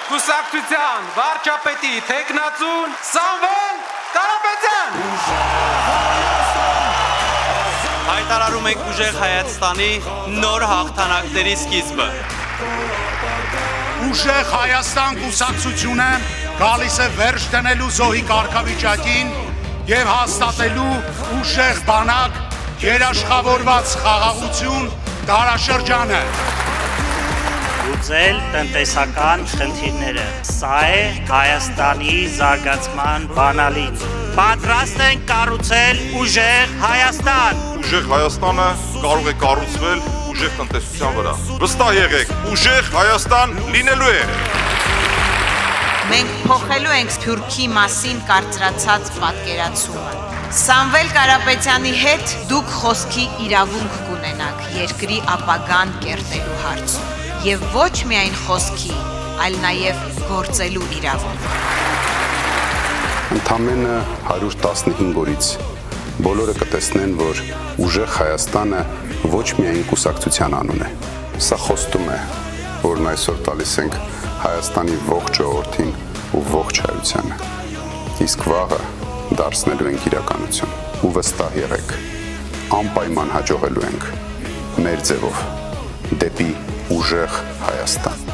կուսակցության վարչապետի թեկնածուն Սամվել Կարապետյան։ Հայտարարում ենք ուժեղ Հայաստանի նոր հաղթանակների սկիզբը։ Ուժեղ Հայաստան կուսակցությունը գալիս է վերջ դնելու զոհի կարգավիճակին եւ հաստատելու ուժեղ բանակ, երաշխավորված խաղաղություն դարաշրջանը։ Լուծել տնտեսական խնդիրները։ Սա է Հայաստանի զարգացման բանալին։ Պատրաստ ենք կառուցել ուժեղ Հայաստան։ Ուժեղ Հայաստանը կարող է կառուցվել ուժեղ տնտեսության վրա։ Վստահ եղեք, ուժեղ Հայաստան լինելու է։ Մենք փոխելու ենք Սփյուռքի մասին կարծրացած պատկերացումը։ Սամվել Կարապետյանի հետ դուք խոսքի իրավունք կունենաք երկրի ապագան կերտելու հարցում։ Եվ ոչ միայն խոսքի, այլ նաև գործելու իրավունք։ Ընդամենը 115 օրից բոլորը կտեսնեն, որ ուժեղ Հայաստանը ոչ միայն կուսակցության անուն է։ Սա խոստում է, որն այսօր տալիս ենք Հայաստանի ողջ ժողովրդին ու ողջ հայությանը։ Իսկ վաղը դարձնելու ենք իրականություն։ Ու վստահ եղեք, անպայման հաջողելու ենք մեր ձևով դեպի ուժեղ Հայաստան։